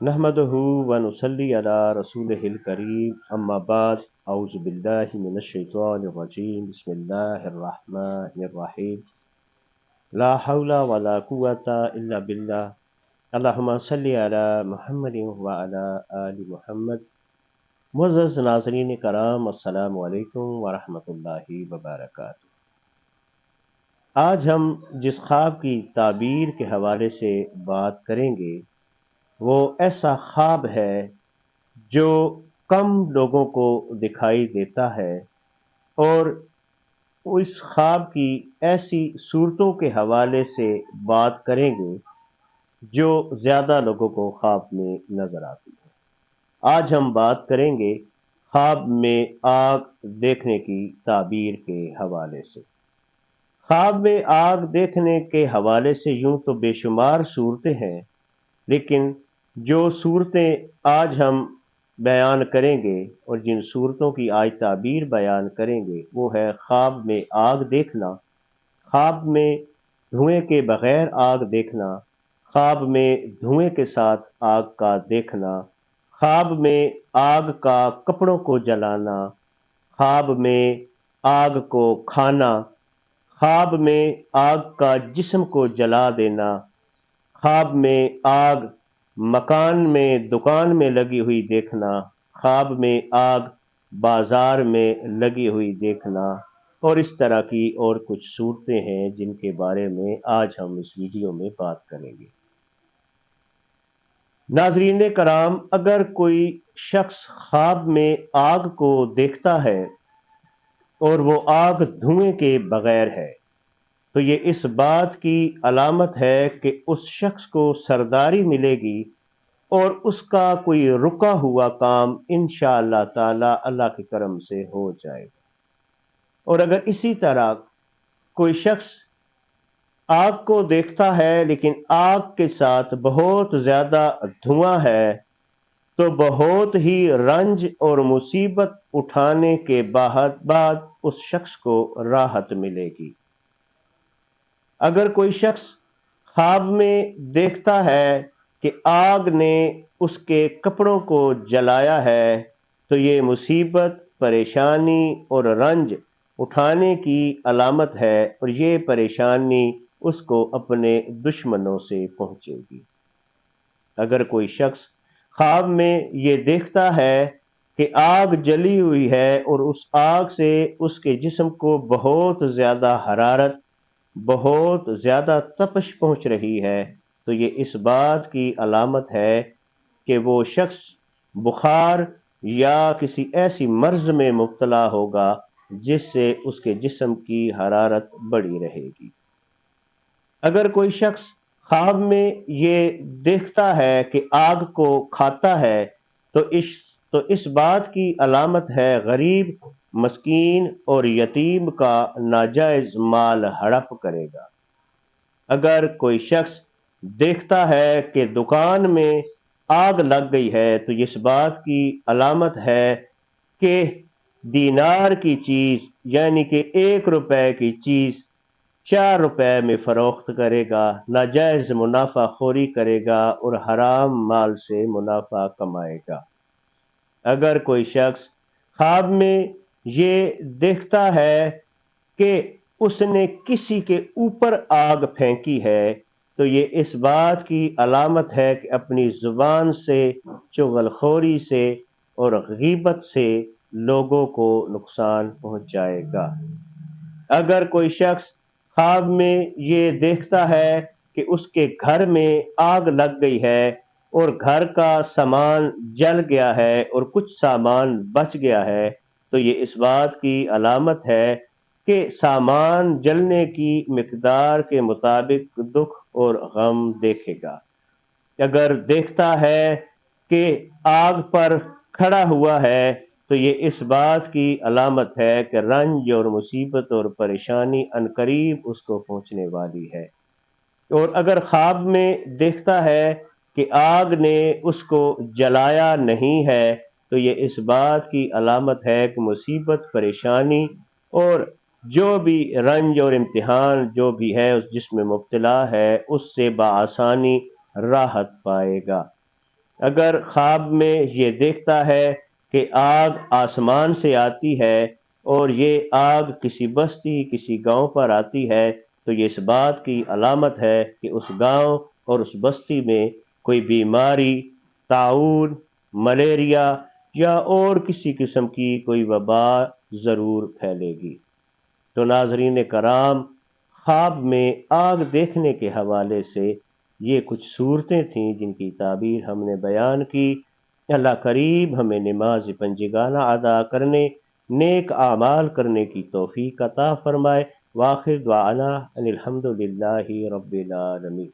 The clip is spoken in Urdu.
نحمدہ ونصلی علی رسولہ الکریم اما بعد اعوذ باللہ من الشیطان الرجیم بسم اللہ الرحمن الرحیم لا حول ولا قوة الا باللہ اللہم صلی علی محمد وعلی آل محمد۔ معزز ناظرین کرام، السلام علیکم ورحمۃ اللہ وبرکاتہ۔ آج ہم جس خواب کی تعبیر کے حوالے سے بات کریں گے وہ ایسا خواب ہے جو کم لوگوں کو دکھائی دیتا ہے، اور اس خواب کی ایسی صورتوں کے حوالے سے بات کریں گے جو زیادہ لوگوں کو خواب میں نظر آتی ہے۔ آج ہم بات کریں گے خواب میں آگ دیکھنے کی تعبیر کے حوالے سے۔ خواب میں آگ دیکھنے کے حوالے سے یوں تو بے شمار صورتیں ہیں، لیکن جو صورتیں آج ہم بیان کریں گے اور جن صورتوں کی آج تعبیر بیان کریں گے وہ ہے خواب میں آگ دیکھنا، خواب میں دھوئیں کے بغیر آگ دیکھنا، خواب میں دھوئیں کے ساتھ آگ کا دیکھنا، خواب میں آگ کا کپڑوں کو جلانا، خواب میں آگ کو کھانا، خواب میں آگ کا جسم کو جلا دینا، خواب میں آگ مکان میں دکان میں لگی ہوئی دیکھنا، خواب میں آگ بازار میں لگی ہوئی دیکھنا، اور اس طرح کی اور کچھ صورتیں ہیں جن کے بارے میں آج ہم اس ویڈیو میں بات کریں گے۔ ناظرین کرام، اگر کوئی شخص خواب میں آگ کو دیکھتا ہے اور وہ آگ دھوئیں کے بغیر ہے تو یہ اس بات کی علامت ہے کہ اس شخص کو سرداری ملے گی اور اس کا کوئی رکا ہوا کام انشاءاللہ تعالی اللہ کے کرم سے ہو جائے گا۔ اور اگر اسی طرح کوئی شخص آگ کو دیکھتا ہے لیکن آگ کے ساتھ بہت زیادہ دھواں ہے تو بہت ہی رنج اور مصیبت اٹھانے کے بعد اس شخص کو راحت ملے گی۔ اگر کوئی شخص خواب میں دیکھتا ہے کہ آگ نے اس کے کپڑوں کو جلایا ہے تو یہ مصیبت، پریشانی اور رنج اٹھانے کی علامت ہے، اور یہ پریشانی اس کو اپنے دشمنوں سے پہنچے گی۔ اگر کوئی شخص خواب میں یہ دیکھتا ہے کہ آگ جلی ہوئی ہے اور اس آگ سے اس کے جسم کو بہت زیادہ حرارت، بہت زیادہ تپش پہنچ رہی ہے تو یہ اس بات کی علامت ہے کہ وہ شخص بخار یا کسی ایسی مرض میں مبتلا ہوگا جس سے اس کے جسم کی حرارت بڑھی رہے گی۔ اگر کوئی شخص خواب میں یہ دیکھتا ہے کہ آگ کو کھاتا ہے تو اس بات کی علامت ہے غریب، مسکین اور یتیم کا ناجائز مال ہڑپ کرے گا۔ اگر کوئی شخص دیکھتا ہے کہ دکان میں آگ لگ گئی ہے تو اس بات کی علامت ہے کہ دینار کی چیز یعنی کہ 1 روپے کی چیز 4 روپے میں فروخت کرے گا، ناجائز منافع خوری کرے گا اور حرام مال سے منافع کمائے گا۔ اگر کوئی شخص خواب میں یہ دیکھتا ہے کہ اس نے کسی کے اوپر آگ پھینکی ہے تو یہ اس بات کی علامت ہے کہ اپنی زبان سے، چغل خوری سے اور غیبت سے لوگوں کو نقصان پہنچائے گا۔ اگر کوئی شخص خواب میں یہ دیکھتا ہے کہ اس کے گھر میں آگ لگ گئی ہے اور گھر کا سامان جل گیا ہے اور کچھ سامان بچ گیا ہے تو یہ اس بات کی علامت ہے کہ سامان جلنے کی مقدار کے مطابق دکھ اور غم دیکھے گا۔ اگر دیکھتا ہے کہ آگ پر کھڑا ہوا ہے تو یہ اس بات کی علامت ہے کہ رنج اور مصیبت اور پریشانی عنقریب اس کو پہنچنے والی ہے۔ اور اگر خواب میں دیکھتا ہے کہ آگ نے اس کو جلایا نہیں ہے تو یہ اس بات کی علامت ہے کہ مصیبت، پریشانی اور جو بھی رنج اور امتحان جو بھی ہے اس جس میں مبتلا ہے اس سے بآسانی راحت پائے گا۔ اگر خواب میں یہ دیکھتا ہے کہ آگ آسمان سے آتی ہے اور یہ آگ کسی بستی کسی گاؤں پر آتی ہے تو یہ اس بات کی علامت ہے کہ اس گاؤں اور اس بستی میں کوئی بیماری، طاعون، ملیریا یا اور کسی قسم کی کوئی وبا ضرور پھیلے گی۔ تو ناظرین کرام، خواب میں آگ دیکھنے کے حوالے سے یہ کچھ صورتیں تھیں جن کی تعبیر ہم نے بیان کی۔ اللہ قریب ہمیں نماز پنجگانہ ادا کرنے، نیک اعمال کرنے کی توفیق عطا فرمائے۔ وآخر دعوانا ان الحمد للہ رب العالمین۔